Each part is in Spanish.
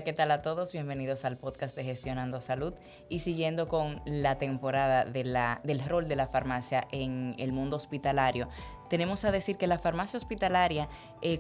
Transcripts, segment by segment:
¿qué tal a todos? Bienvenidos al podcast de Gestionando Salud y siguiendo con la temporada del rol de la farmacia en el mundo hospitalario. Tenemos a decir que la farmacia hospitalaria,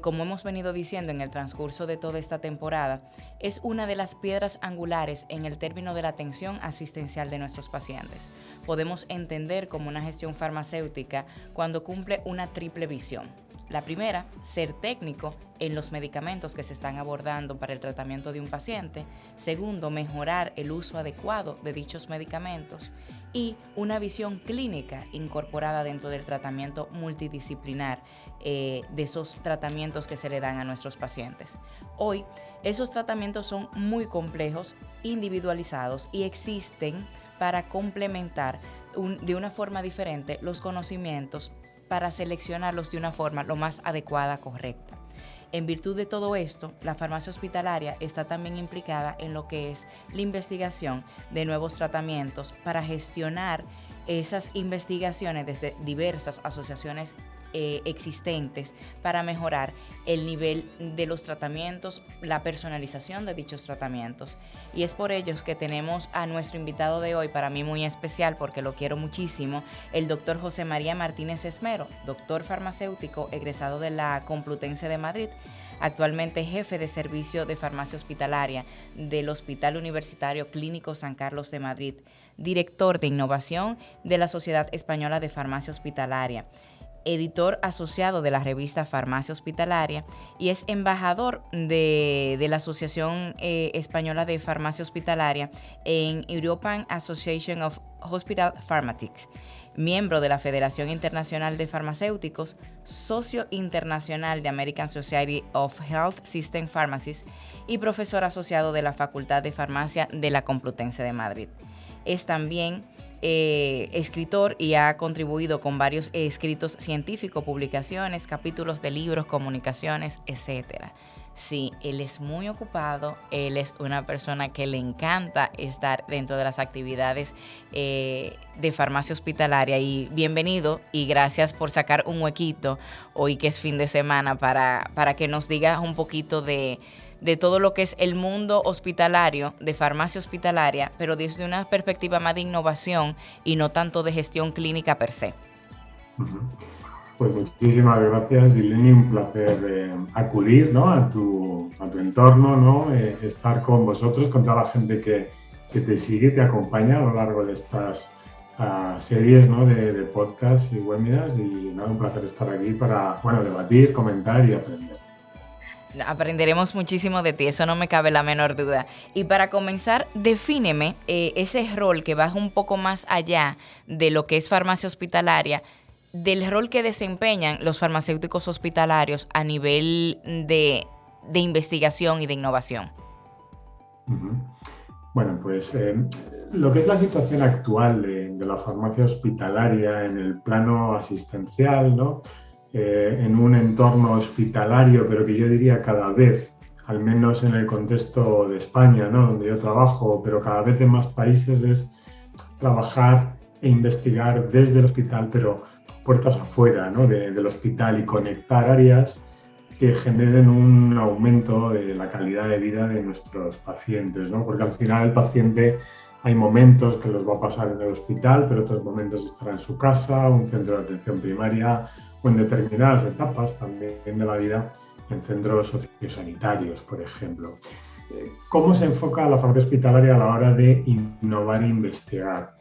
como hemos venido diciendo en el transcurso de toda esta temporada, es una de las piedras angulares en el término de la atención asistencial de nuestros pacientes. Podemos entender como una gestión farmacéutica cuando cumple una triple visión. La primera, ser técnico en los medicamentos que se están abordando para el tratamiento de un paciente. Segundo, mejorar el uso adecuado de dichos medicamentos. Y una visión clínica incorporada dentro del tratamiento multidisciplinar de esos tratamientos que se le dan a nuestros pacientes. Hoy, esos tratamientos son muy complejos, individualizados y existen para complementar de una forma diferente los conocimientos para seleccionarlos de una forma lo más adecuada, correcta. En virtud de todo esto, la farmacia hospitalaria está también implicada en lo que es la investigación de nuevos tratamientos para gestionar esas investigaciones desde diversas asociaciones existentes para mejorar el nivel de los tratamientos, la personalización de dichos tratamientos. Y es por ello que tenemos a nuestro invitado de hoy, para mí muy especial porque lo quiero muchísimo, el doctor José María Martínez Esmero, doctor farmacéutico egresado de la Complutense de Madrid, actualmente jefe de servicio de farmacia hospitalaria del Hospital Universitario Clínico San Carlos de Madrid, director de innovación de la Sociedad Española de Farmacia Hospitalaria, editor asociado de la revista Farmacia Hospitalaria y es embajador de la Asociación Española de Farmacia Hospitalaria en European Association of Hospital Pharmacists, miembro de la Federación Internacional de Farmacéuticos, socio internacional de American Society of Health System Pharmacists y profesor asociado de la Facultad de Farmacia de la Complutense de Madrid. Es también escritor y ha contribuido con varios escritos científicos, publicaciones, capítulos de libros, comunicaciones, etc. Sí, él es muy ocupado, él es una persona que le encanta estar dentro de las actividades de farmacia hospitalaria y bienvenido y gracias por sacar un huequito hoy que es fin de semana para que nos digas un poquito de todo lo que es el mundo hospitalario, de farmacia hospitalaria, pero desde una perspectiva más de innovación y no tanto de gestión clínica per se. Pues muchísimas gracias, Dileni, un placer acudir, ¿no? a tu entorno, ¿no? Estar con vosotros, con toda la gente que te sigue, te acompaña a lo largo de estas series, ¿no? de podcasts y webinars y nada, un placer estar aquí para debatir, comentar y aprender. Aprenderemos muchísimo de ti, eso no me cabe la menor duda. Y para comenzar, defíneme ese rol que va un poco más allá de lo que es farmacia hospitalaria, del rol que desempeñan los farmacéuticos hospitalarios a nivel de investigación y de innovación. Bueno, pues lo que es la situación actual de la farmacia hospitalaria en el plano asistencial, ¿no? En un entorno hospitalario, pero que yo diría cada vez, al menos en el contexto de España, ¿no? donde yo trabajo, pero cada vez en más países, es trabajar e investigar desde el hospital, pero puertas afuera, ¿no? del hospital y conectar áreas que generen un aumento de la calidad de vida de nuestros pacientes, ¿no? Porque al final el paciente hay momentos que los va a pasar en el hospital, pero otros momentos estará en su casa, un centro de atención primaria o en determinadas etapas también de la vida en centros sociosanitarios, por ejemplo. ¿Cómo se enfoca la farmacia hospitalaria a la hora de innovar e investigar?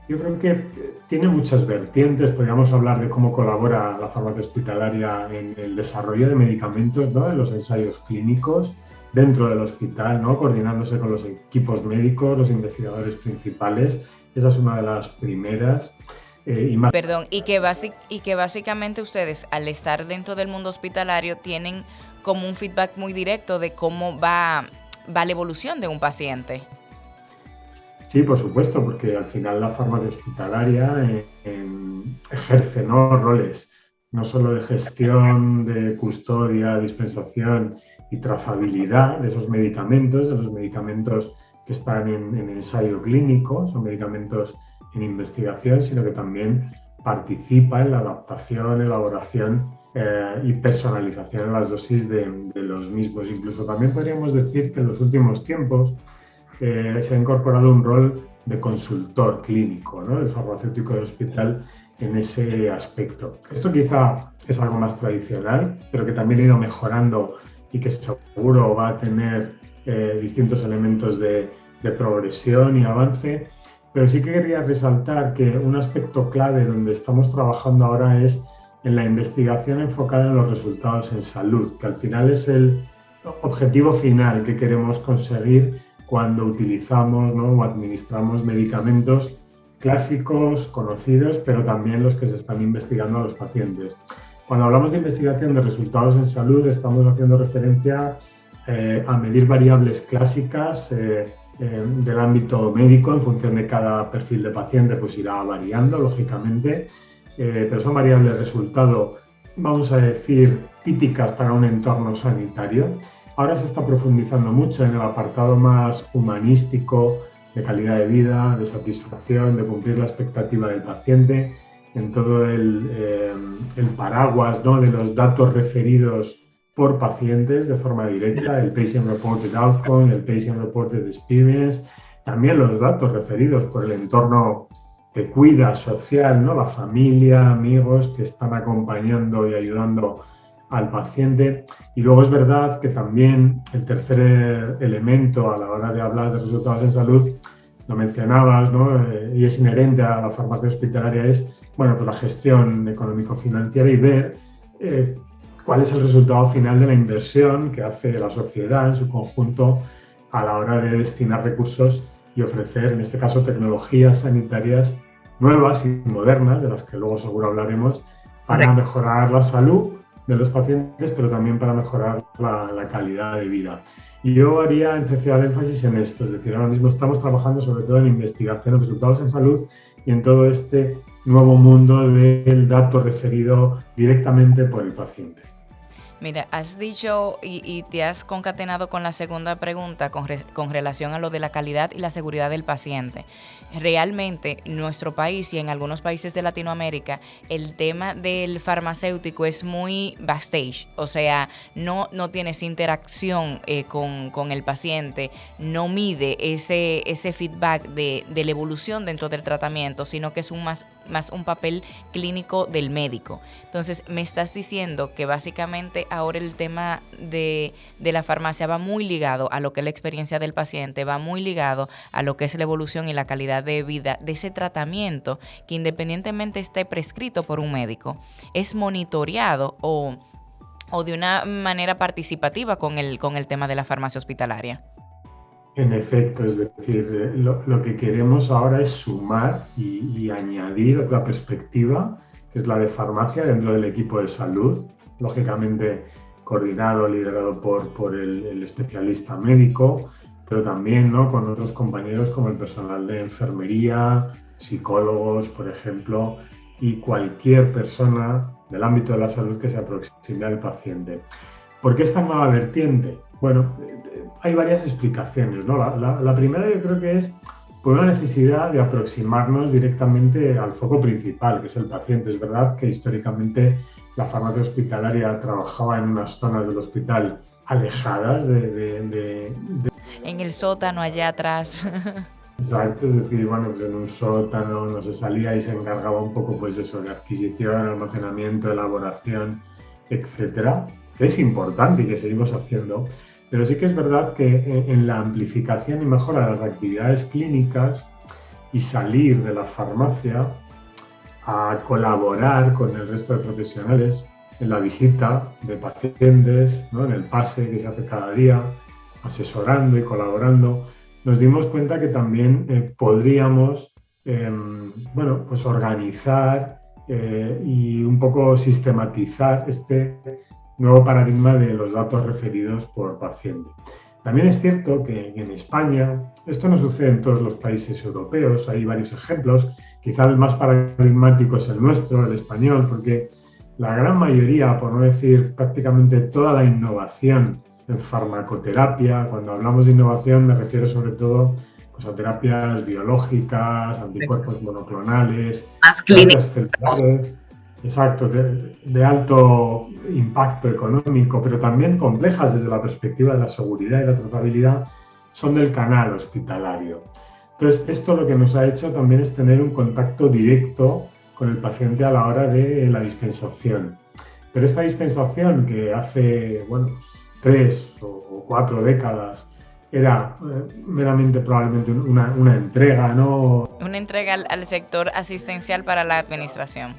Yo creo que tiene muchas vertientes. Podríamos hablar de cómo colabora la farmacia hospitalaria en el desarrollo de medicamentos, ¿no? En los ensayos clínicos dentro del hospital, ¿no? Coordinándose con los equipos médicos, los investigadores principales. Esa es una de las primeras. Y que básicamente ustedes, al estar dentro del mundo hospitalario, tienen como un feedback muy directo de cómo va la evolución de un paciente. Sí, por supuesto, porque al final la farmacia hospitalaria ejerce, ¿no? roles no solo de gestión, de custodia, dispensación y trazabilidad de esos medicamentos, de los medicamentos que están en ensayo clínico, son medicamentos en investigación, sino que también participa en la adaptación, elaboración y personalización en las dosis de los mismos. Incluso también podríamos decir que en los últimos tiempos se ha incorporado un rol de consultor clínico, ¿no?, del farmacéutico de hospital en ese aspecto. Esto quizá es algo más tradicional, pero que también ha ido mejorando y que seguro va a tener distintos elementos de progresión y avance. Pero sí que quería resaltar que un aspecto clave donde estamos trabajando ahora es en la investigación enfocada en los resultados en salud, que al final es el objetivo final que queremos conseguir cuando utilizamos, ¿no?, o administramos medicamentos clásicos, conocidos, pero también los que se están investigando a los pacientes. Cuando hablamos de investigación de resultados en salud, estamos haciendo referencia a medir variables clásicas del ámbito médico. En función de cada perfil de paciente, pues irá variando, lógicamente, pero son variables resultado, vamos a decir, típicas para un entorno sanitario. Ahora se está profundizando mucho en el apartado más humanístico, de calidad de vida, de satisfacción, de cumplir la expectativa del paciente, en todo el paraguas, ¿no?, de los datos referidos por pacientes de forma directa, el Patient Reported Outcome, el Patient Reported Experience, también los datos referidos por el entorno que cuida social, ¿no?, la familia, amigos que están acompañando y ayudando al paciente. Y luego es verdad que también el tercer elemento a la hora de hablar de resultados en salud, lo mencionabas, ¿no?, y es inherente a la farmacia hospitalaria, es, bueno, pues la gestión económico-financiera y ver cuál es el resultado final de la inversión que hace la sociedad en su conjunto a la hora de destinar recursos y ofrecer, en este caso, tecnologías sanitarias nuevas y modernas, de las que luego seguro hablaremos, para mejorar la salud de los pacientes, pero también para mejorar la calidad de vida. Y yo haría especial énfasis en esto, es decir, ahora mismo estamos trabajando sobre todo en investigación de resultados en salud y en todo este nuevo mundo del dato referido directamente por el paciente. Mira, has dicho y te has concatenado con la segunda pregunta con relación a lo de la calidad y la seguridad del paciente. Realmente, en nuestro país y en algunos países de Latinoamérica, el tema del farmacéutico es muy backstage, o sea, no tienes interacción con el paciente, no mide ese feedback de la evolución dentro del tratamiento, sino que es más un papel clínico del médico. Entonces, me estás diciendo que básicamente ahora el tema de la farmacia va muy ligado a lo que es la experiencia del paciente, va muy ligado a lo que es la evolución y la calidad de vida de ese tratamiento que, independientemente esté prescrito por un médico, es monitoreado o de una manera participativa con el tema de la farmacia hospitalaria. En efecto, es decir, lo que queremos ahora es sumar y añadir otra perspectiva, que es la de farmacia dentro del equipo de salud, lógicamente coordinado, liderado por el especialista médico, pero también, ¿no?, con otros compañeros como el personal de enfermería, psicólogos, por ejemplo, y cualquier persona del ámbito de la salud que se aproxime al paciente. ¿Por qué esta nueva vertiente? Bueno, hay varias explicaciones, ¿no? La primera, yo creo que es por una necesidad de aproximarnos directamente al foco principal, que es el paciente. Es verdad que históricamente la farmacia hospitalaria trabajaba en unas zonas del hospital alejadas en el sótano, allá atrás. Exacto, es decir, bueno, pues en un sótano no se salía y se encargaba un poco, pues eso, de adquisición, almacenamiento, elaboración, etcétera, que es importante y que seguimos haciendo. Pero sí que es verdad que en la amplificación y mejora de las actividades clínicas y salir de la farmacia a colaborar con el resto de profesionales en la visita de pacientes, ¿no?, en el pase que se hace cada día, asesorando y colaborando, nos dimos cuenta que también podríamos pues organizar y un poco sistematizar este nuevo paradigma de los datos referidos por paciente. También es cierto que en España, esto no sucede en todos los países europeos, hay varios ejemplos, quizá el más paradigmático es el nuestro, el español, porque la gran mayoría, por no decir prácticamente toda la innovación en farmacoterapia, cuando hablamos de innovación me refiero sobre todo pues, a terapias biológicas, anticuerpos monoclonales, más terapias celulares, exacto, de alto impacto económico, pero también complejas desde la perspectiva de la seguridad y la trazabilidad, son del canal hospitalario. Entonces, esto lo que nos ha hecho también es tener un contacto directo con el paciente a la hora de la dispensación. Pero esta dispensación que hace, bueno, 3 o 4 décadas era meramente probablemente una entrega, ¿no? Una entrega al sector asistencial para la administración.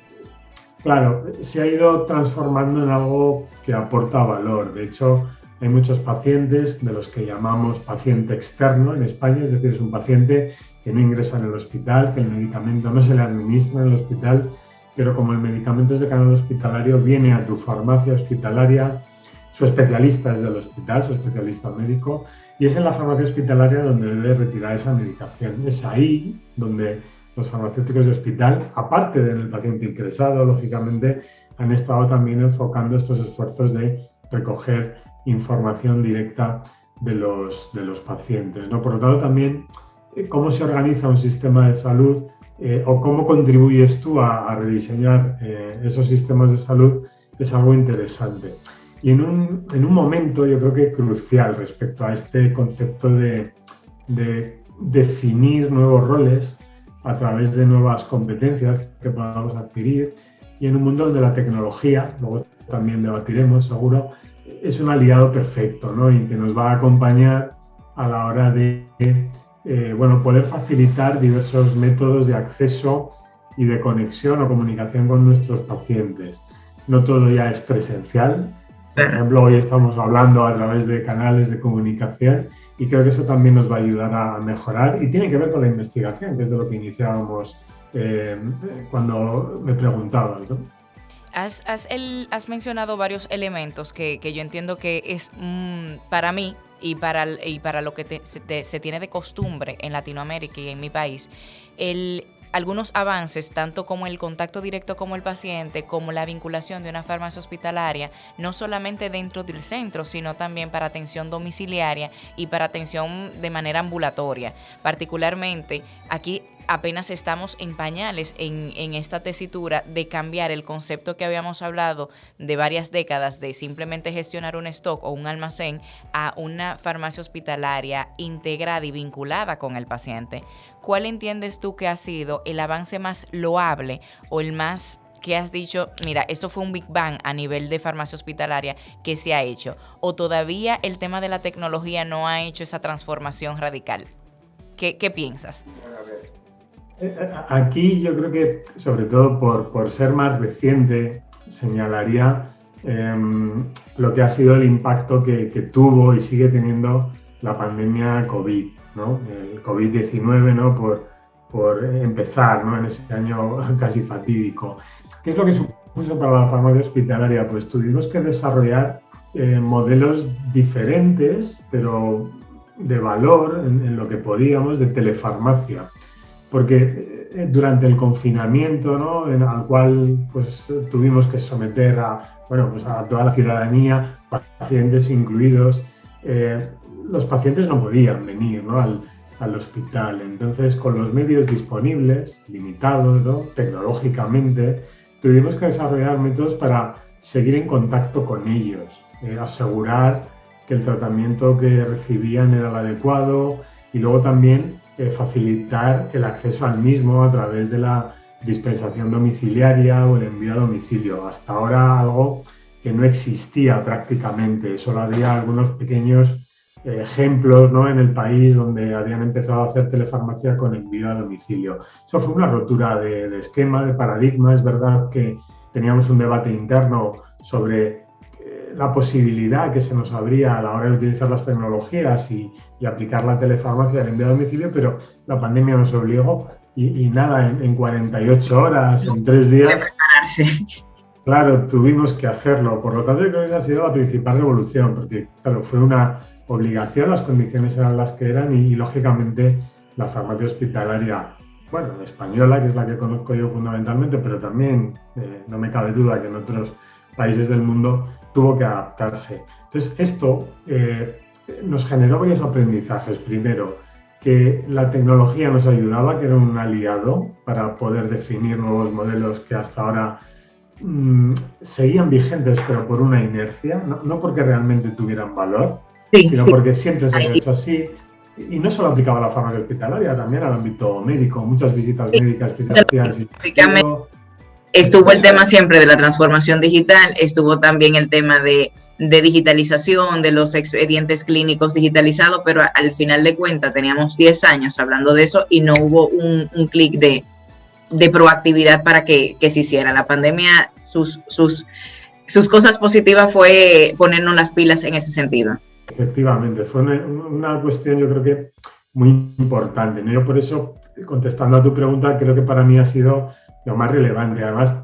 Claro, se ha ido transformando en algo que aporta valor. De hecho, hay muchos pacientes de los que llamamos paciente externo en España, es decir, es un paciente que no ingresa en el hospital, que el medicamento no se le administra en el hospital, pero como el medicamento es de canal hospitalario, viene a tu farmacia hospitalaria, su especialista es del hospital, su especialista médico, y es en la farmacia hospitalaria donde debe retirar esa medicación. Es ahí donde los farmacéuticos de hospital, aparte del paciente ingresado, lógicamente, han estado también enfocando estos esfuerzos de recoger información directa de los pacientes, ¿no? Por lo tanto, también cómo se organiza un sistema de salud o cómo contribuyes tú a rediseñar esos sistemas de salud es algo interesante. Y en un momento, yo creo que crucial respecto a este concepto de definir nuevos roles a través de nuevas competencias que podamos adquirir, y en un mundo donde la tecnología, luego también debatiremos seguro, es un aliado perfecto, ¿no? Y que nos va a acompañar a la hora de poder facilitar diversos métodos de acceso y de conexión o comunicación con nuestros pacientes. No todo ya es presencial. Por ejemplo, hoy estamos hablando a través de canales de comunicación y creo que eso también nos va a ayudar a mejorar y tiene que ver con la investigación, que es de lo que iniciábamos cuando me preguntabas, ¿no? Has mencionado varios elementos que yo entiendo que es para mí y para lo que se tiene de costumbre en Latinoamérica y en mi país, algunos avances, tanto como el contacto directo con el paciente, como la vinculación de una farmacia hospitalaria, no solamente dentro del centro, sino también para atención domiciliaria y para atención de manera ambulatoria. Particularmente, aquí apenas estamos en pañales en esta tesitura de cambiar el concepto que habíamos hablado de varias décadas de simplemente gestionar un stock o un almacén a una farmacia hospitalaria integrada y vinculada con el paciente. ¿Cuál entiendes tú que ha sido el avance más loable o el más que has dicho, mira, esto fue un Big Bang a nivel de farmacia hospitalaria que se ha hecho? ¿O todavía el tema de la tecnología no ha hecho esa transformación radical? ¿Qué piensas? Aquí yo creo que, sobre todo por ser más reciente, señalaría lo que ha sido el impacto que tuvo y sigue teniendo la pandemia COVID, ¿no? El COVID-19, ¿no? Por empezar, ¿no? En ese año casi fatídico. ¿Qué es lo que supuso para la farmacia hospitalaria? Pues tuvimos que desarrollar modelos diferentes, pero de valor en lo que podíamos, de telefarmacia. Porque durante el confinamiento, ¿no? Al cual pues, tuvimos que someter a toda la ciudadanía, pacientes incluidos, los pacientes no podían venir, ¿no? al hospital. Entonces, con los medios disponibles, limitados, ¿no? Tecnológicamente, tuvimos que desarrollar métodos para seguir en contacto con ellos, asegurar que el tratamiento que recibían era el adecuado y luego también facilitar el acceso al mismo a través de la dispensación domiciliaria o el envío a domicilio. Hasta ahora algo que no existía prácticamente, solo había algunos pequeños ejemplos, ¿no? En el país donde habían empezado a hacer telefarmacia con envío a domicilio. Eso fue una rotura de esquema, de paradigma. Es verdad que teníamos un debate interno sobre la posibilidad que se nos abría a la hora de utilizar las tecnologías y aplicar la telefarmacia del envío a domicilio, pero la pandemia nos obligó y nada, en 48 horas, en 3 días, prepararse. Claro, tuvimos que hacerlo. Por lo tanto, yo creo que esa ha sido la principal revolución, porque claro, fue una obligación, las condiciones eran las que eran y lógicamente la farmacia hospitalaria, española, que es la que conozco yo fundamentalmente, pero también no me cabe duda que en otros países del mundo tuvo que adaptarse. Entonces, esto nos generó varios aprendizajes. Primero, que la tecnología nos ayudaba, que era un aliado para poder definir nuevos modelos que hasta ahora seguían vigentes, pero por una inercia, no porque realmente tuvieran valor, Sí, sino sí. porque siempre se había Ahí, hecho así. Y no solo aplicaba a la farmacia hospitalaria, también al ámbito médico, muchas visitas médicas que se hacían sin básicamente seguro. estuvo el tema siempre de la transformación digital, estuvo también el tema de digitalización, de los expedientes clínicos digitalizados, pero al final de cuentas teníamos 10 años hablando de eso y no hubo un clic de proactividad para que se hiciera. La pandemia, sus cosas positivas fue ponernos las pilas en ese sentido. Efectivamente, fue una cuestión yo creo que muy importante, ¿no? Yo por eso, contestando a tu pregunta, creo que para mí ha sido lo más relevante. Además,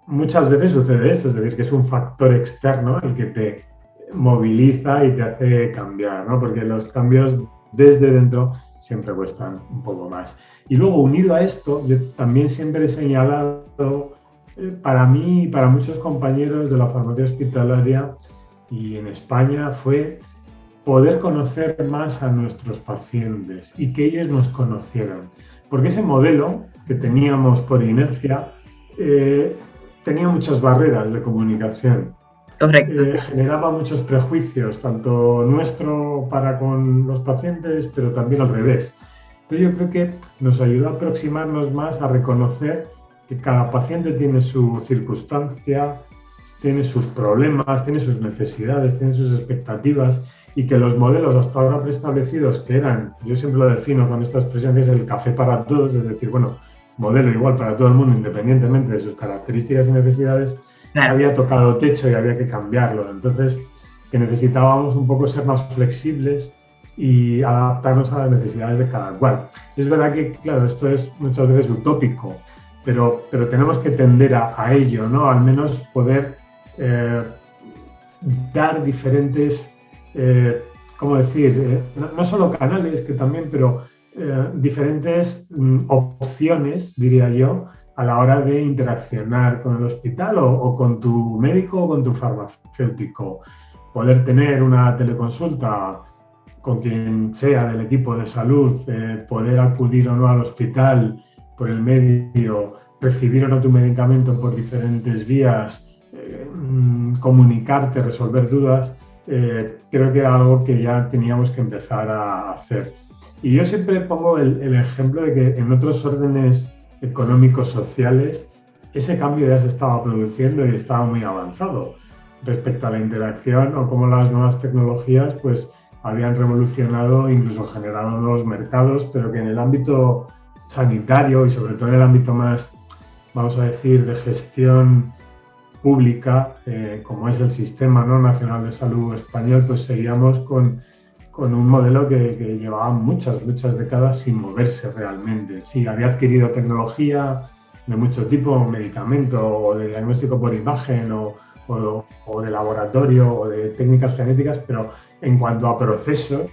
muchas veces sucede esto, es decir, que es un factor externo el que te moviliza y te hace cambiar, ¿no? Porque los cambios desde dentro siempre cuestan un poco más. Y luego, unido a esto, yo también siempre he señalado, para mí y para muchos compañeros de la farmacia hospitalaria y en España, fue poder conocer más a nuestros pacientes y que ellos nos conocieran. Porque ese modelo que teníamos por inercia tenía muchas barreras de comunicación. Correcto. Generaba muchos prejuicios, tanto nuestro para con los pacientes, pero también al revés. Entonces yo creo que nos ayuda a aproximarnos más a reconocer que cada paciente tiene su circunstancia, tiene sus problemas, tiene sus necesidades, tiene sus expectativas y que los modelos hasta ahora preestablecidos, que eran, yo siempre lo defino con esta expresión que es el café para todos, es decir, bueno, modelo igual para todo el mundo independientemente de sus características y necesidades, claro, había tocado techo y había que cambiarlo. Entonces, que necesitábamos un poco ser más flexibles y adaptarnos a las necesidades de cada cual. Es verdad que, claro, esto es muchas veces utópico, pero tenemos que tender a ello, ¿no? Al menos poder dar diferentes, ¿cómo decir? No solo canales, que también, pero diferentes opciones, diría yo, a la hora de interaccionar con el hospital o con tu médico o con tu farmacéutico. Poder tener una teleconsulta con quien sea del equipo de salud, poder acudir o no al hospital por el medio, recibir o no tu medicamento por diferentes vías, comunicarte, resolver dudas, creo que era algo que ya teníamos que empezar a hacer. Y yo siempre pongo el ejemplo de que en otros órdenes económicos sociales ese cambio ya se estaba produciendo y estaba muy avanzado respecto a la interacción o cómo las nuevas tecnologías pues habían revolucionado, incluso generado nuevos mercados, pero que en el ámbito sanitario y sobre todo en el ámbito más, vamos a decir, de gestión pública, como es el Sistema, ¿no?, Nacional de Salud español, pues seguíamos con un modelo que llevaba muchas décadas sin moverse realmente. Sí, había adquirido tecnología de mucho tipo, medicamento o de diagnóstico por imagen o de laboratorio o de técnicas genéticas, pero en cuanto a procesos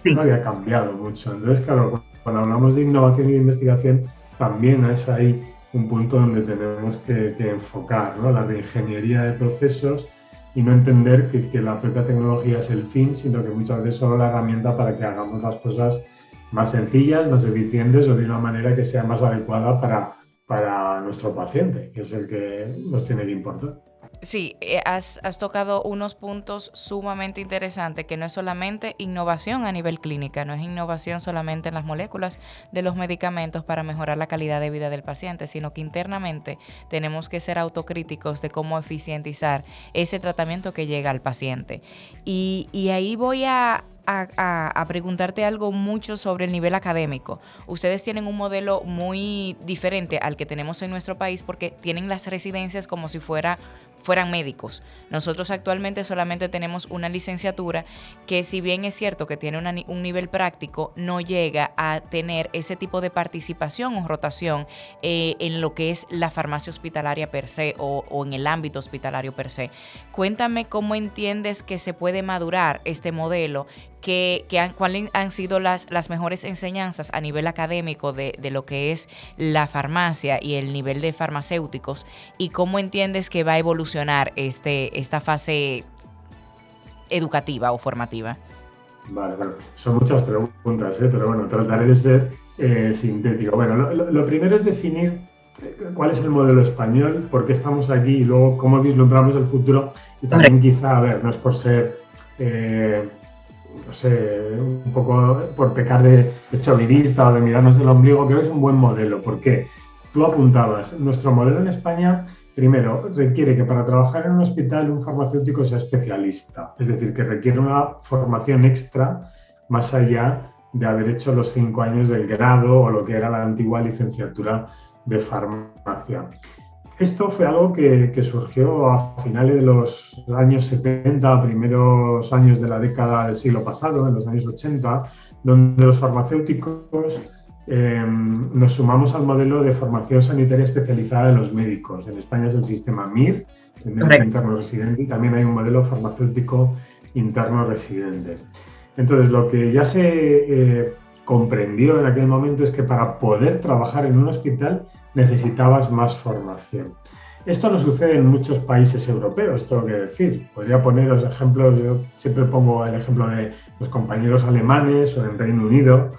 no había cambiado mucho. Entonces, claro, cuando hablamos de innovación y de investigación, también es ahí un punto donde tenemos que enfocar, ¿no?, la reingeniería de procesos y no entender que la propia tecnología es el fin, sino que muchas veces solo la herramienta para que hagamos las cosas más sencillas, más eficientes o de una manera que sea más adecuada para nuestro paciente, que es el que nos tiene que importar. Sí, has tocado unos puntos sumamente interesantes, que no es solamente innovación a nivel clínica, no es innovación solamente en las moléculas de los medicamentos para mejorar la calidad de vida del paciente, sino que internamente tenemos que ser autocríticos de cómo eficientizar ese tratamiento que llega al paciente. Y ahí voy a preguntarte algo mucho sobre el nivel académico. Ustedes tienen un modelo muy diferente al que tenemos en nuestro país porque tienen las residencias como si fueran médicos. Nosotros actualmente solamente tenemos una licenciatura que, si bien es cierto que tiene un nivel práctico, no llega a tener ese tipo de participación o rotación en lo que es la farmacia hospitalaria per se o en el ámbito hospitalario per se. Cuéntame cómo entiendes que se puede madurar este modelo, cuáles han sido las mejores enseñanzas a nivel académico de lo que es la farmacia y el nivel de farmacéuticos, y cómo entiendes que va a evolucionar esta fase educativa o formativa. Vale, son muchas preguntas, pero bueno, trataré de ser sintético. Bueno, lo primero es definir cuál es el modelo español, por qué estamos aquí y luego cómo vislumbramos el futuro. Y también quizá, a ver, no es por ser, no sé, un poco por pecar de chauvinista o de mirarnos el ombligo, creo que es un buen modelo. ¿Por qué? Tú apuntabas, nuestro modelo en España, primero, requiere que para trabajar en un hospital un farmacéutico sea especialista, es decir, que requiere una formación extra más allá de haber hecho los 5 años del grado o lo que era la antigua licenciatura de farmacia. Esto fue algo que surgió a finales de los años 70, primeros años de la década del siglo pasado, en los años 80, donde los farmacéuticos nos sumamos al modelo de formación sanitaria especializada de los médicos. En España es el sistema MIR, el médico interno residente, y también hay un modelo farmacéutico interno residente. Entonces, lo que ya se comprendió en aquel momento es que para poder trabajar en un hospital necesitabas más formación. Esto no sucede en muchos países europeos, tengo que decir. Podría poneros ejemplos, yo siempre pongo el ejemplo de los compañeros alemanes o en Reino Unido.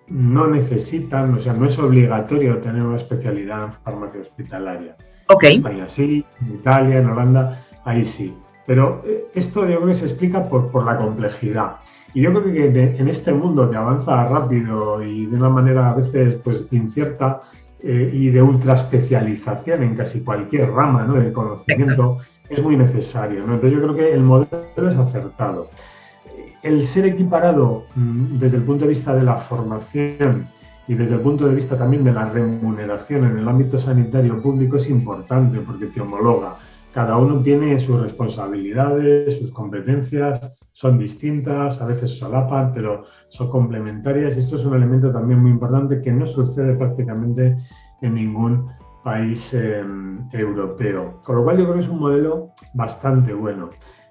No necesitan, o sea, no es obligatorio tener una especialidad en farmacia hospitalaria. En España sí, en Italia, en Holanda, ahí sí. Pero esto yo creo que se explica por la complejidad. Y yo creo que en este mundo que avanza rápido y de una manera a veces pues incierta y de ultra especialización en casi cualquier rama, ¿no?, del conocimiento, es muy necesario, ¿no? Entonces yo creo que el modelo es acertado. El ser equiparado desde el punto de vista de la formación y desde el punto de vista también de la remuneración en el ámbito sanitario público es importante porque te homologa. Cada uno tiene sus responsabilidades, sus competencias, son distintas, a veces solapan, pero son complementarias. Y esto es un elemento también muy importante que no sucede prácticamente en ningún país europeo. Con lo cual yo creo que es un modelo bastante bueno.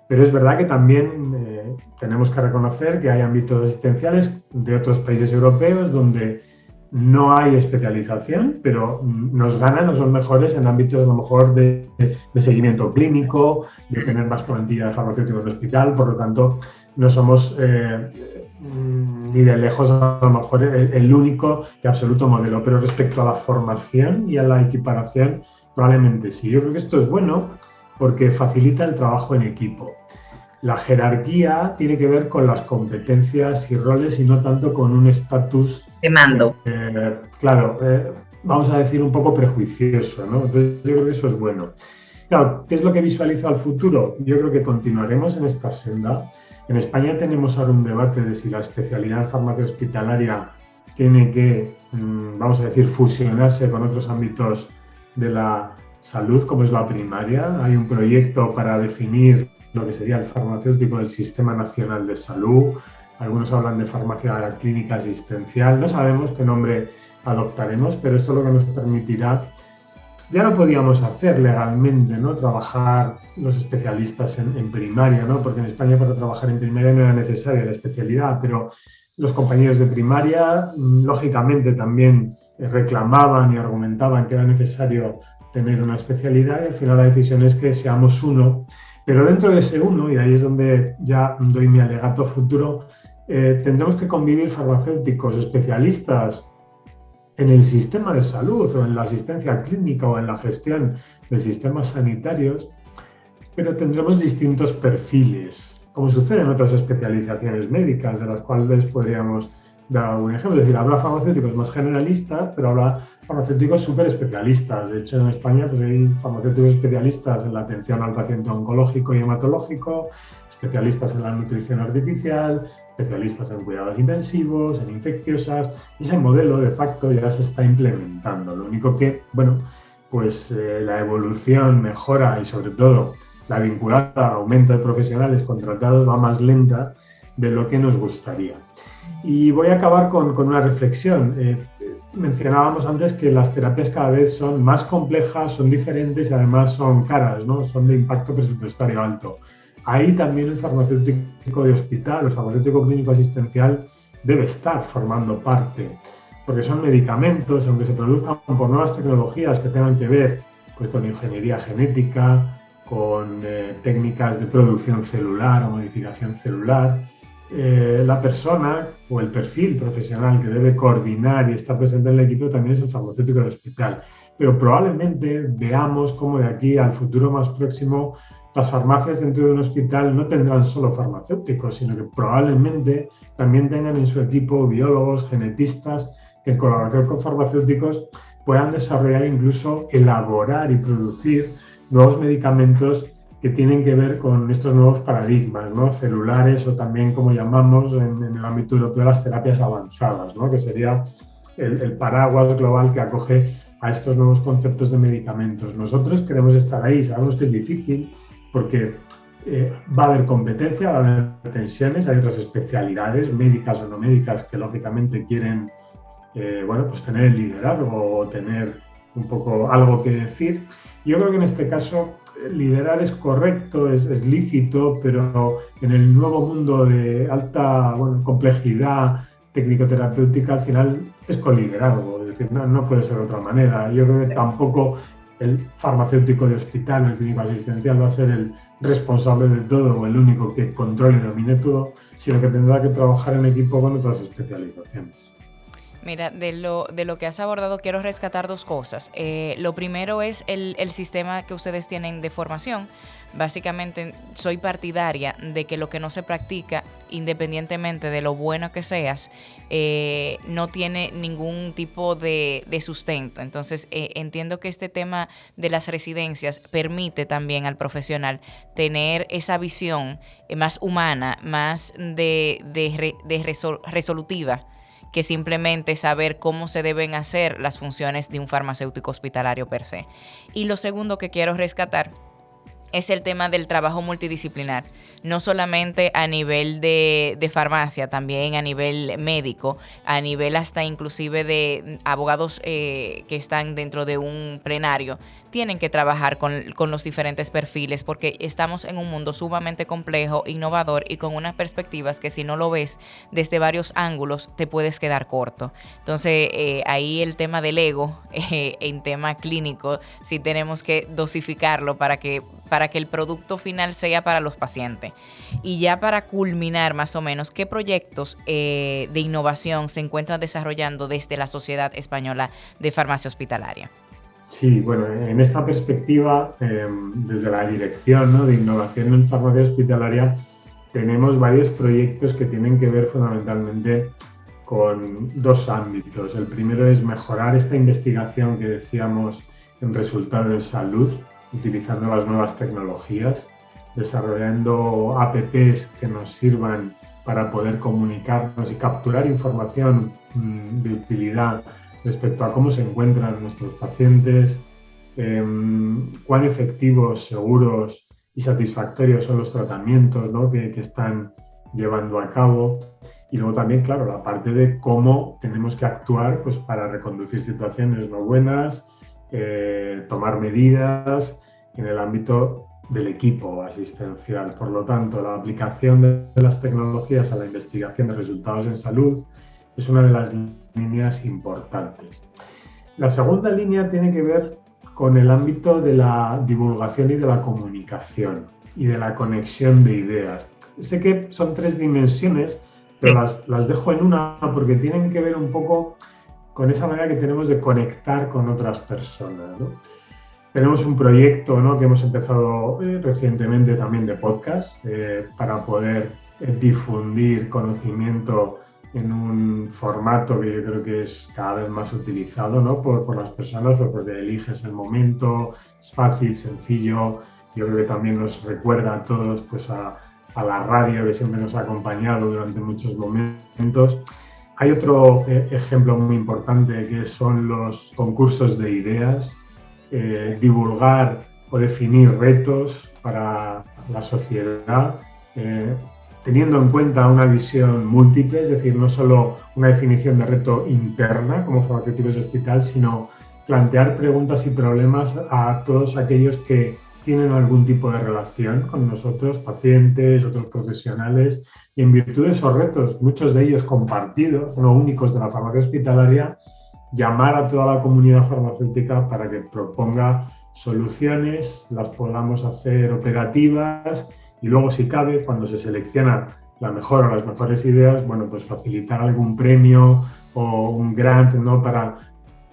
Pero es verdad que también tenemos que reconocer que hay ámbitos asistenciales de otros países europeos donde no hay especialización, pero nos ganan o son mejores en ámbitos a lo mejor de seguimiento clínico, de tener más plantilla de farmacéuticos en el hospital, por lo tanto no somos ni de lejos a lo mejor el único y absoluto modelo, pero respecto a la formación y a la equiparación probablemente sí. Yo creo que esto es bueno porque facilita el trabajo en equipo. La jerarquía tiene que ver con las competencias y roles y no tanto con un estatus de mando. Vamos a decir un poco prejuicioso, ¿no? Entonces yo creo que eso es bueno. Claro, ¿qué es lo que visualizo al futuro? Yo creo que continuaremos en esta senda. En España tenemos ahora un debate de si la especialidad en farmacia hospitalaria tiene que, vamos a decir, fusionarse con otros ámbitos de la salud, como es la primaria. Hay un proyecto para definir lo que sería el farmacéutico del Sistema Nacional de Salud. Algunos hablan de farmacia clínica asistencial. No sabemos qué nombre adoptaremos, pero esto es lo que nos permitirá. Ya lo podíamos hacer legalmente, ¿no? Trabajar los especialistas en primaria, ¿no? Porque en España para trabajar en primaria no era necesaria la especialidad, pero los compañeros de primaria, lógicamente, también reclamaban y argumentaban que era necesario tener una especialidad y al final la decisión es que seamos uno. Pero dentro de ese uno, y ahí es donde ya doy mi alegato futuro, tendremos que convivir farmacéuticos especialistas en el sistema de salud o en la asistencia clínica o en la gestión de sistemas sanitarios, pero tendremos distintos perfiles, como sucede en otras especializaciones médicas, de las cuales podríamos dar algún ejemplo. Es decir, habrá farmacéuticos más generalistas, pero habrá farmacéuticos súper especialistas. De hecho, en España pues, hay farmacéuticos especialistas en la atención al paciente oncológico y hematológico, especialistas en la nutrición artificial, especialistas en cuidados intensivos, en infecciosas. Ese modelo, de facto, ya se está implementando. Lo único que, bueno, pues la evolución, mejora y, sobre todo, la vinculada al aumento de profesionales contratados va más lenta de lo que nos gustaría. Y voy a acabar con una reflexión. Mencionábamos antes que las terapias cada vez son más complejas, son diferentes y además son caras, ¿no? Son de impacto presupuestario alto. Ahí también el farmacéutico de hospital, el farmacéutico clínico asistencial debe estar formando parte, porque son medicamentos, aunque se produzcan por nuevas tecnologías que tengan que ver pues, con ingeniería genética, con técnicas de producción celular o modificación celular. La persona o el perfil profesional que debe coordinar y estar presente en el equipo también es el farmacéutico del hospital. pero probablemente veamos cómo de aquí al futuro más próximo las farmacias dentro de un hospital no tendrán solo farmacéuticos, sino que probablemente también tengan en su equipo biólogos, genetistas, que en colaboración con farmacéuticos puedan desarrollar, incluso elaborar y producir nuevos medicamentos que tienen que ver con estos nuevos paradigmas, ¿no? Celulares, o también, como llamamos en el ámbito europeo, las terapias avanzadas, ¿no? Que sería el paraguas global que acoge a estos nuevos conceptos de medicamentos. Nosotros queremos estar ahí, sabemos que es difícil porque va a haber competencia, va a haber tensiones, hay otras especialidades, médicas o no médicas, que lógicamente quieren pues tener el liderazgo o tener un poco algo que decir. Yo creo que en este caso liderar es correcto, es lícito, pero en el nuevo mundo de alta complejidad técnico-terapéutica, al final es coliderazgo, es decir, no puede ser de otra manera. Yo creo que tampoco el farmacéutico de hospital o el clínico asistencial va a ser el responsable de todo o el único que controle y domine todo, sino que tendrá que trabajar en equipo con otras especializaciones. Mira, de lo que has abordado quiero rescatar dos cosas. Lo primero es el sistema que ustedes tienen de formación. Básicamente soy partidaria de que lo que no se practica, independientemente de lo bueno que seas, no tiene ningún tipo de sustento. Entonces entiendo que este tema de las residencias permite también al profesional tener esa visión más humana, más resolutiva, que simplemente saber cómo se deben hacer las funciones de un farmacéutico hospitalario per se. Y lo segundo que quiero rescatar es el tema del trabajo multidisciplinar, no solamente a nivel de farmacia, también a nivel médico, a nivel hasta inclusive de abogados que están dentro de un plenario, tienen que trabajar con los diferentes perfiles, porque estamos en un mundo sumamente complejo, innovador y con unas perspectivas que si no lo ves desde varios ángulos te puedes quedar corto. Entonces ahí el tema del ego en tema clínico sí tenemos que dosificarlo para que el producto final sea para los pacientes. Y ya para culminar más o menos, ¿qué proyectos de innovación se encuentran desarrollando desde la Sociedad Española de Farmacia Hospitalaria? Sí, bueno, en esta perspectiva, desde la Dirección, ¿no?, de Innovación en Farmacia Hospitalaria, tenemos varios proyectos que tienen que ver fundamentalmente con dos ámbitos. El primero es mejorar esta investigación que decíamos en resultado en salud, utilizando las nuevas tecnologías, desarrollando apps que nos sirvan para poder comunicarnos y capturar información de utilidad respecto a cómo se encuentran nuestros pacientes, cuán efectivos, seguros y satisfactorios son los tratamientos, ¿no?, que están llevando a cabo. Y luego también, claro, la parte de cómo tenemos que actuar pues, para reconducir situaciones no buenas, tomar medidas en el ámbito del equipo asistencial. Por lo tanto, la aplicación de las tecnologías a la investigación de resultados en salud es una de las líneas importantes. La segunda línea tiene que ver con el ámbito de la divulgación y de la comunicación y de la conexión de ideas. Sé que son tres dimensiones, pero las dejo en una porque tienen que ver un poco con esa manera que tenemos de conectar con otras personas, ¿no? Tenemos un proyecto, ¿no?, que hemos empezado recientemente también de podcast para poder difundir conocimiento en un formato que yo creo que es cada vez más utilizado, ¿no?, por las personas, porque eliges el momento, es fácil, sencillo. Yo creo que también nos recuerda a todos pues, a la radio que siempre nos ha acompañado durante muchos momentos. Hay otro ejemplo muy importante que son los concursos de ideas, divulgar o definir retos para la sociedad, teniendo en cuenta una visión múltiple, es decir, no solo una definición de reto interna como farmacéuticos de hospital, sino plantear preguntas y problemas a todos aquellos que tienen algún tipo de relación con nosotros, pacientes, otros profesionales, y en virtud de esos retos, muchos de ellos compartidos, no únicos de la farmacia hospitalaria, llamar a toda la comunidad farmacéutica para que proponga soluciones, las podamos hacer operativas y luego, si cabe, cuando se selecciona la mejor o las mejores ideas, bueno, pues facilitar algún premio o un grant, ¿no?, para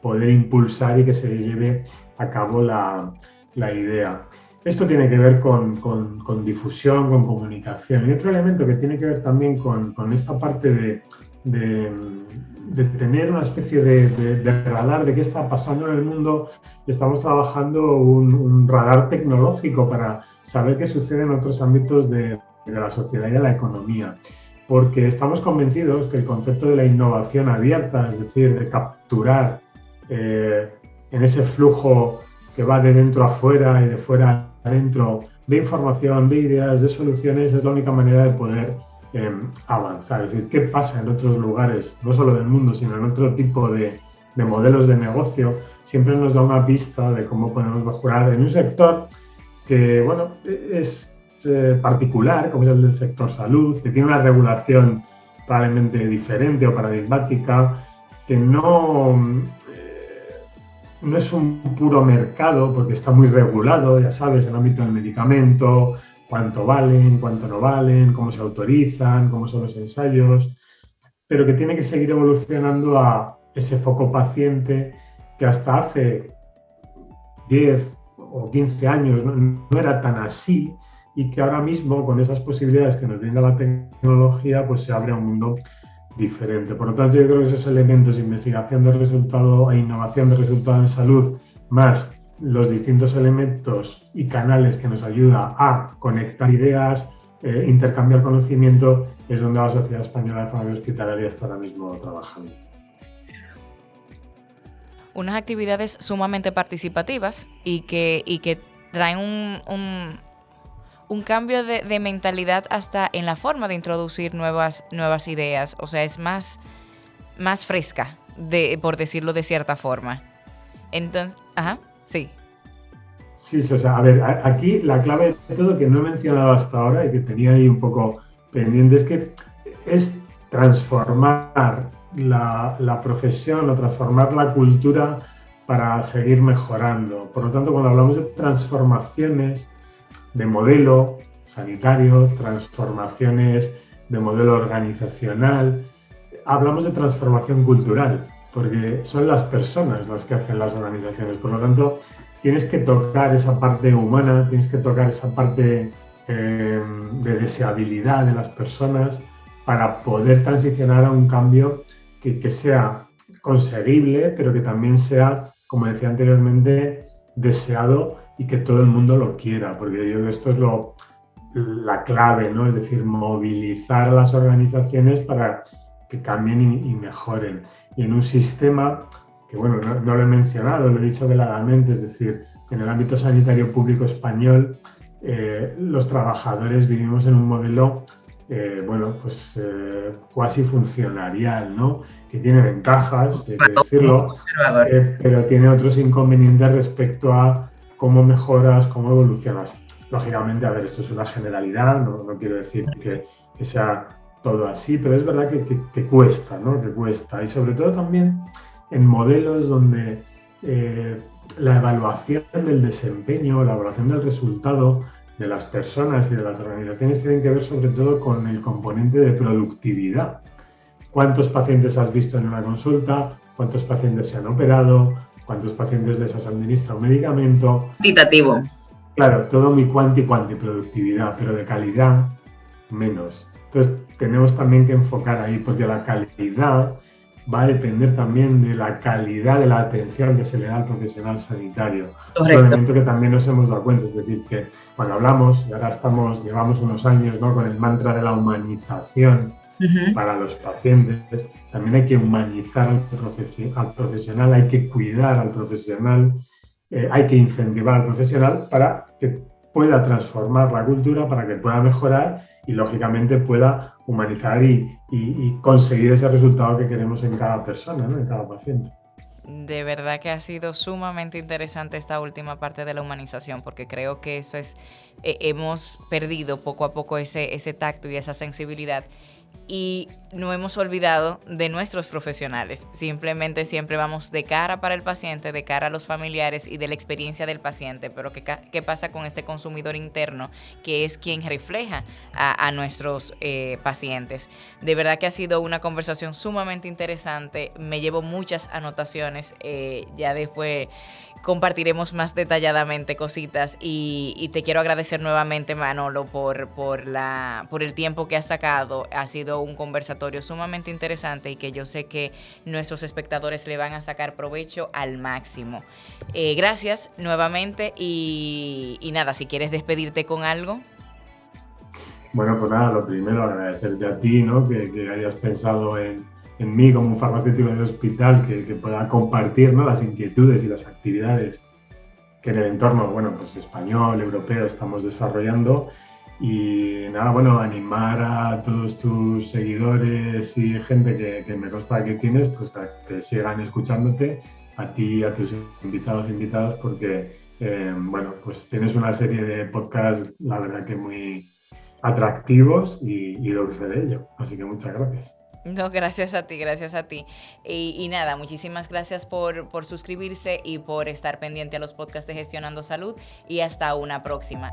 poder impulsar y que se lleve a cabo la idea. Esto tiene que ver con difusión, con comunicación. Y otro elemento que tiene que ver también con esta parte de tener una especie de radar de qué está pasando en el mundo. Estamos trabajando un radar tecnológico para saber qué sucede en otros ámbitos de la sociedad y de la economía. Porque estamos convencidos que el concepto de la innovación abierta, es decir, de capturar en ese flujo que va de dentro a fuera y de fuera a dentro, de información, de ideas, de soluciones, es la única manera de poder avanzar. Es decir, qué pasa en otros lugares, no solo del mundo, sino en otro tipo de modelos de negocio, siempre nos da una pista de cómo podemos mejorar en un sector que, bueno, es particular, como es el del sector salud, que tiene una regulación probablemente diferente o paradigmática, que no es un puro mercado porque está muy regulado, ya sabes, en el ámbito del medicamento, cuánto valen, cuánto no valen, cómo se autorizan, cómo son los ensayos, pero que tiene que seguir evolucionando a ese foco paciente que hasta hace 10 o 15 años no era tan así, y que ahora mismo, con esas posibilidades que nos brinda la tecnología, pues se abre a un mundo diferente. Por lo tanto, yo creo que esos elementos, investigación de resultado e innovación de resultado en salud, más los distintos elementos y canales que nos ayuda a conectar ideas, intercambiar conocimiento, es donde la Sociedad Española de Farmacia Hospitalaria está ahora mismo trabajando. Unas actividades sumamente participativas y que traen un cambio de mentalidad hasta en la forma de introducir nuevas ideas. O sea, es más fresca, por decirlo de cierta forma. Entonces, sí. Sí, o sea, a ver, aquí la clave de todo que no he mencionado hasta ahora y que tenía ahí un poco pendiente es transformar la profesión o transformar la cultura para seguir mejorando. Por lo tanto, cuando hablamos de transformaciones de modelo sanitario, transformaciones de modelo organizacional, hablamos de transformación cultural, porque son las personas las que hacen las organizaciones. Por lo tanto, tienes que tocar esa parte humana, tienes que tocar esa parte de deseabilidad de las personas para poder transicionar a un cambio que sea conseguible, pero que también sea, como decía anteriormente, deseado y que todo el mundo lo quiera, porque yo creo que esto es la clave, ¿no? Es decir, movilizar a las organizaciones para que cambien y mejoren. Y en un sistema que, bueno, no lo he mencionado, lo he dicho veladamente, es decir, en el ámbito sanitario público español, los trabajadores vivimos en un modelo, cuasi funcionarial, ¿no? Que tiene ventajas, hay que decirlo, pero tiene otros inconvenientes respecto a cómo mejoras, cómo evolucionas. Lógicamente, a ver, esto es una generalidad, no quiero decir que sea todo así, pero es verdad que cuesta, ¿no? Que cuesta. Y sobre todo también en modelos donde la evaluación del desempeño, la evaluación del resultado de las personas y de las organizaciones tienen que ver sobre todo con el componente de productividad. ¿Cuántos pacientes has visto en una consulta? ¿Cuántos pacientes se han operado? ¿Cuántos pacientes les has administrado un medicamento? Cuantitativo. Claro, todo muy cuanti productividad, pero de calidad menos. Entonces tenemos también que enfocar ahí, porque la calidad va a depender también de la calidad de la atención que se le da al profesional sanitario. Correcto. Es un elemento que también nos hemos dado cuenta, es decir, que cuando hablamos, y ahora llevamos unos años, ¿no?, con el mantra de la humanización para los pacientes, también hay que humanizar al profesional, hay que cuidar al profesional, hay que incentivar al profesional para que pueda transformar la cultura, para que pueda mejorar y, lógicamente, pueda humanizar y conseguir ese resultado que queremos en cada persona, ¿no?, en cada paciente. De verdad que ha sido sumamente interesante esta última parte de la humanización, porque creo que eso es, hemos perdido poco a poco ese tacto y esa sensibilidad. y no hemos olvidado de nuestros profesionales. Simplemente siempre vamos de cara para el paciente, de cara a los familiares y de la experiencia del paciente. Pero ¿qué pasa con este consumidor interno, que es quien refleja a nuestros pacientes? De verdad que ha sido una conversación sumamente interesante. Me llevo muchas anotaciones. Ya después compartiremos más detalladamente cositas y te quiero agradecer nuevamente, Manolo, por el tiempo que has sacado. Ha sido un conversatorio sumamente interesante y que yo sé que nuestros espectadores le van a sacar provecho al máximo. Gracias nuevamente y nada, si quieres despedirte con algo. Bueno, pues nada, lo primero agradecerte a ti, ¿no? que hayas pensado en mí como un farmacéutico del hospital que pueda compartir, ¿no?, las inquietudes y las actividades que en el entorno, bueno, pues español, europeo, estamos desarrollando. Y nada, bueno, animar a todos tus seguidores y gente que me consta que tienes, pues a que sigan escuchándote, a ti y a tus invitados, porque, bueno, pues tienes una serie de podcasts, la verdad que muy atractivos y doy fe de ello. Así que muchas gracias. No, gracias a ti. Y nada, muchísimas gracias por suscribirse y por estar pendiente a los podcasts de Gestionando Salud y hasta una próxima.